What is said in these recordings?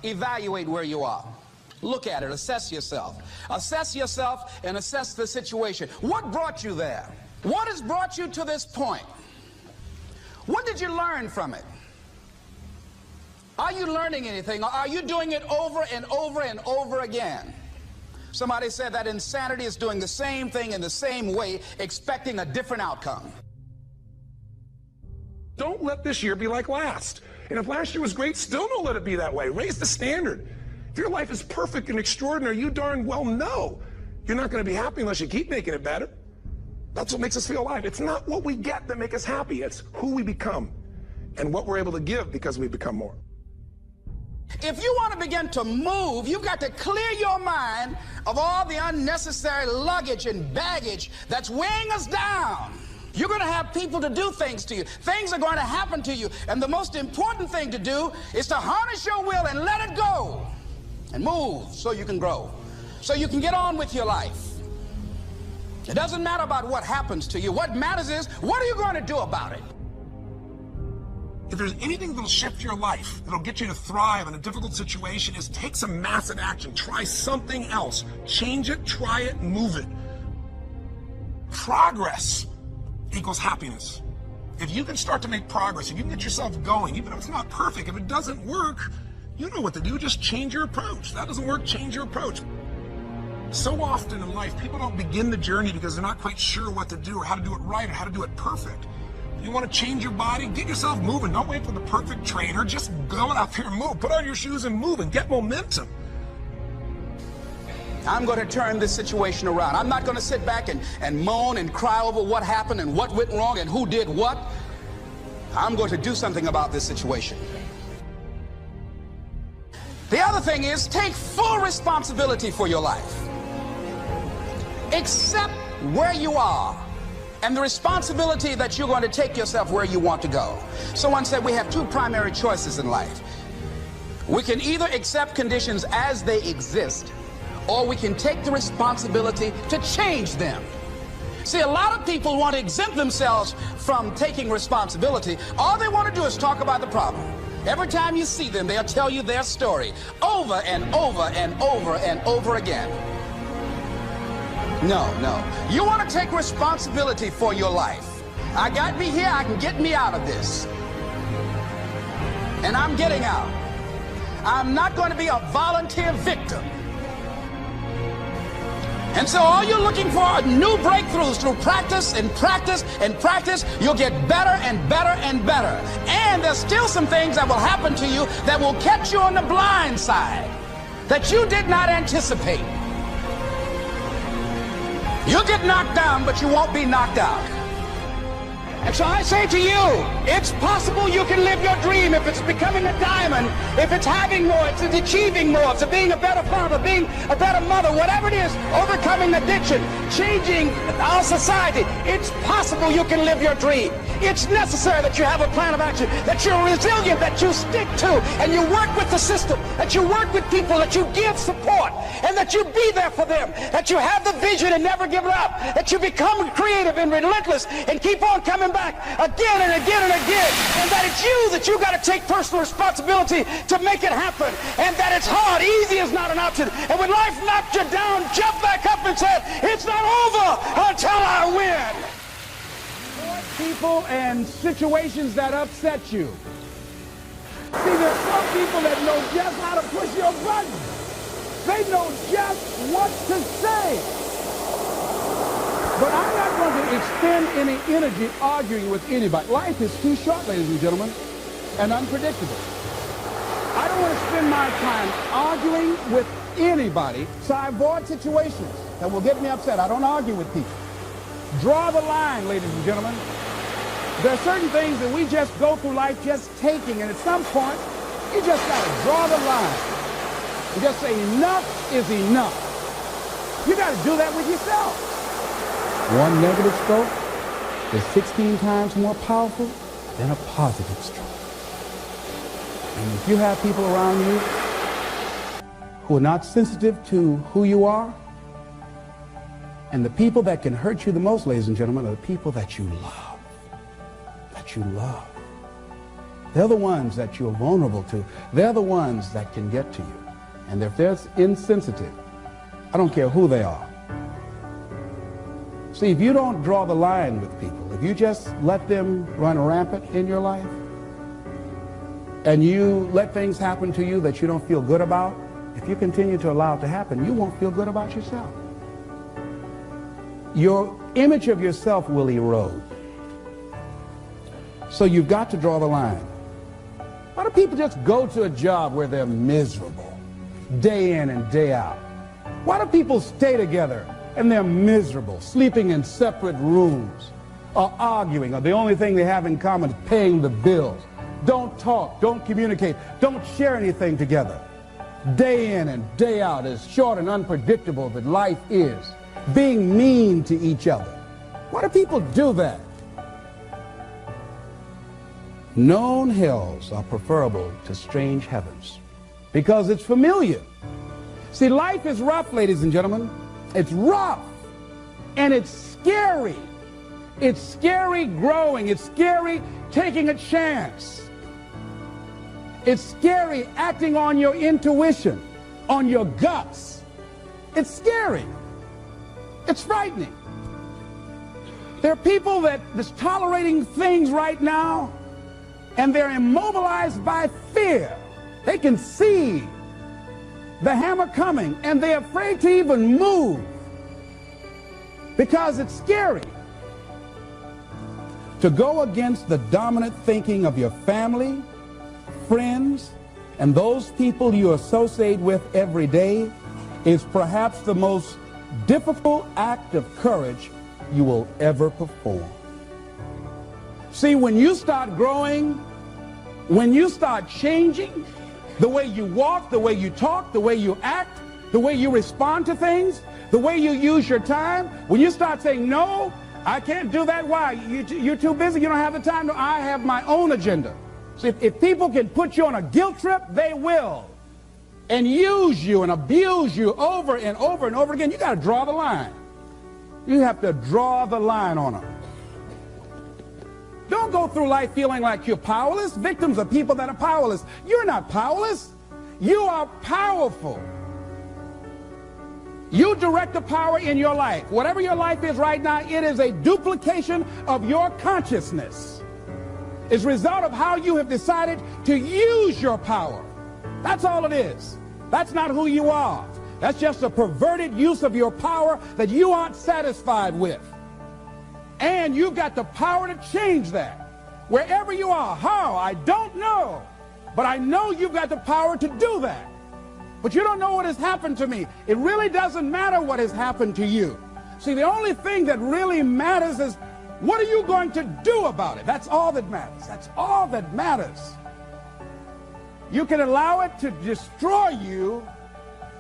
Evaluate where you are. Look at it. Assess yourself. Assess yourself and assess the situation. What brought you there? What has brought you to this point? What did you learn from it? Are you learning anything, or are you doing it over and over and over again? Somebody said that insanity is doing the same thing in the same way, expecting a different outcome. Don't let this year be like last. And if last year was great, still don't let it be that way. Raise the standard. If your life is perfect and extraordinary, you darn well know you're not going to be happy unless you keep making it better. That's what makes us feel alive. It's not what we get that makes us happy. It's who we become and what we're able to give because we become more. If you want to begin to move, you've got to clear your mind of all the unnecessary luggage and baggage that's weighing us down. You're going to have people to do things to you. Things are going to happen to you. And the most important thing to do is to harness your will and let it go. And move so you can grow. So you can get on with your life. It doesn't matter about what happens to you. What matters is, what are you going to do about it? If there's anything that'll shift your life, that'll get you to thrive in a difficult situation, is take some massive action. Try something else. Change it, try it, move it. Progress equals happiness. If you can start to make progress, if you can get yourself going, even if it's not perfect, if it doesn't work, you know what to do. Just change your approach. That doesn't work, change your approach. So often in life, people don't begin the journey because they're not quite sure what to do or how to do it right or how to do it perfect. You want to change your body? Get yourself moving. Don't wait for the perfect trainer. Just go out there and move. Put on your shoes and move and get momentum. I'm going to turn this situation around. I'm not going to sit back and moan and cry over what happened and what went wrong and who did what. I'm going to do something about this situation. The other thing is, take full responsibility for your life. Accept where you are and the responsibility that you're going to take yourself where you want to go. Someone said we have two primary choices in life. We can either accept conditions as they exist, or we can take the responsibility to change them. See, a lot of people want to exempt themselves from taking responsibility. All they want to do is talk about the problem. Every time you see them, they'll tell you their story over and over and over and over again. No. You want to take responsibility for your life. I got me here, I can get me out of this. And I'm getting out. I'm not going to be a volunteer victim. And so all you're looking for are new breakthroughs through practice and practice and practice. You'll get better and better and better. And there's still some things that will happen to you that will catch you on the blind side that you did not anticipate. You'll get knocked down, but you won't be knocked out. And so I say to you, it's possible you can live your dream. If it's becoming a diamond, if it's having more, if it's achieving more, if it's being a better father, being a better mother, whatever it is, overcoming addiction, changing our society, it's possible you can live your dream. It's necessary that you have a plan of action, that you're resilient, that you stick to, and you work with the system, that you work with people, that you give support, and that you be there for them, that you have the vision and never give it up, that you become creative and relentless and keep on coming back again and again and again, and that it's you got to take personal responsibility to make it happen, and that it's hard. Easy is not an option. And when life knocks you down, jump back up and say, it's not over until I win. People and situations that upset you. See, there's some people that know just how to push your button. They know just what to say. But I'm not going to expend any energy arguing with anybody. Life is too short, ladies and gentlemen, and unpredictable. I don't want to spend my time arguing with anybody, so I avoid situations that will get me upset. I don't argue with people. Draw the line, ladies and gentlemen. There are certain things that we just go through life just taking, and at some point, you just got to draw the line. You just say, enough is enough. You got to do that with yourself. One negative stroke is 16 times more powerful than a positive stroke. And if you have people around you who are not sensitive to who you are, and the people that can hurt you the most, ladies and gentlemen, are the people that you love. That you love. They're the ones that you're vulnerable to. They're the ones that can get to you. And if they're insensitive, I don't care who they are. See, if you don't draw the line with people, if you just let them run rampant in your life, and you let things happen to you that you don't feel good about, if you continue to allow it to happen, you won't feel good about yourself. Your image of yourself will erode. So you've got to draw the line. Why do people just go to a job where they're miserable, day in and day out? Why do people stay together and they're miserable, sleeping in separate rooms, or arguing, or the only thing they have in common is paying the bills? Don't talk, don't communicate, don't share anything together. Day in and day out, as short and unpredictable that life is, being mean to each other. Why do people do that? Known hells are preferable to strange heavens because it's familiar. See, life is rough, ladies and gentlemen. It's rough, and it's scary. It's scary growing. It's scary taking a chance. It's scary acting on your intuition, on your guts. It's scary. It's frightening. There are people that's tolerating things right now, and they're immobilized by fear. They can see the hammer coming, and they're afraid to even move because it's scary. To go against the dominant thinking of your family, friends, and those people you associate with every day is perhaps the most difficult act of courage you will ever perform. See, when you start growing, when you start changing the way you walk, the way you talk, the way you act, the way you respond to things, the way you use your time, when you start saying, no, I can't do that. Why? You're too busy. You don't have the time. No, I have my own agenda. So if people can put you on a guilt trip, they will. And use you and abuse you over and over and over again. You got to draw the line. You have to draw the line on them. Don't go through life feeling like you're powerless. Victims are people that are powerless. You're not powerless. You are powerful. You direct the power in your life. Whatever your life is right now, it is a duplication of your consciousness. It's a result of how you have decided to use your power. That's all it is. That's not who you are. That's just a perverted use of your power that you aren't satisfied with. And you've got the power to change that. Wherever you are, how, I don't know. But I know you've got the power to do that. But you don't know what has happened to me. It really doesn't matter what has happened to you. See, the only thing that really matters is what are you going to do about it? That's all that matters. That's all that matters. You can allow it to destroy you,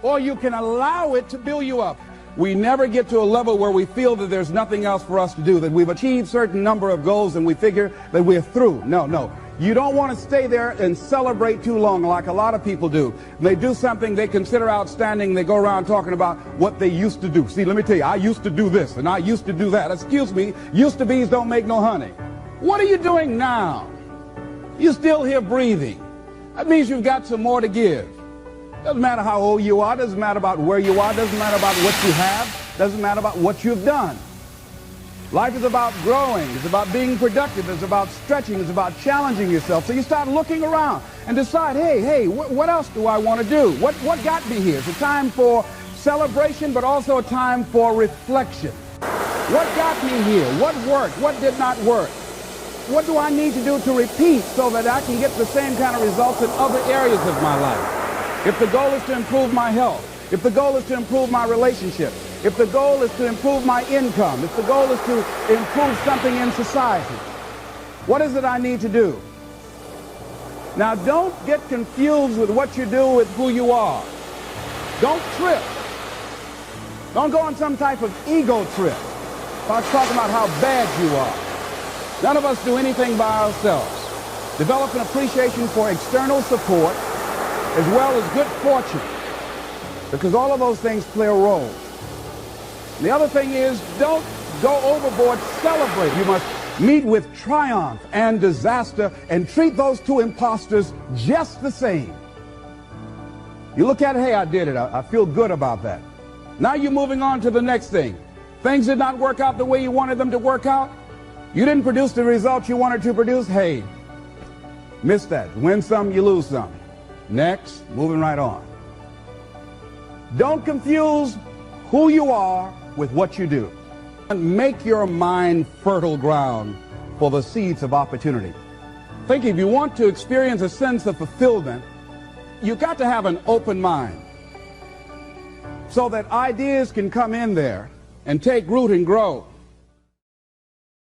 or you can allow it to build you up. We never get to a level where we feel that there's nothing else for us to do, that we've achieved a certain number of goals and we figure that we're through. No. You don't want to stay there and celebrate too long like a lot of people do. They do something they consider outstanding. They go around talking about what they used to do. See, let me tell you, I used to do this and I used to do that. Excuse me, used to be's don't make no honey. What are you doing now? You're still here breathing. That means you've got some more to give. Doesn't matter how old you are, doesn't matter about where you are, doesn't matter about what you have, doesn't matter about what you've done. Life is about growing, it's about being productive, it's about stretching, it's about challenging yourself. So you start looking around and decide, hey, what else do I want to do? What got me here? It's a time for celebration, but also a time for reflection. What got me here? What worked? What did not work? What do I need to do to repeat so that I can get the same kind of results in other areas of my life? If the goal is to improve my health, if the goal is to improve my relationship, if the goal is to improve my income, if the goal is to improve something in society, what is it I need to do? Now, don't get confused with what you do with who you are. Don't trip. Don't go on some type of ego trip. Start talking about how bad you are. None of us do anything by ourselves. Develop an appreciation for external support as well as good fortune, because all of those things play a role. The other thing is, don't go overboard, celebrate. You must meet with triumph and disaster and treat those two imposters just the same. You look at it, hey, I did it. I feel good about that. Now you're moving on to the next thing. Things did not work out the way you wanted them to work out. You didn't produce the results you wanted to produce. Hey, miss that. Win some, you lose some. Next, moving right on. Don't confuse who you are with what you do. Make your mind fertile ground for the seeds of opportunity. Think if you want to experience a sense of fulfillment, you got to have an open mind so that ideas can come in there and take root and grow.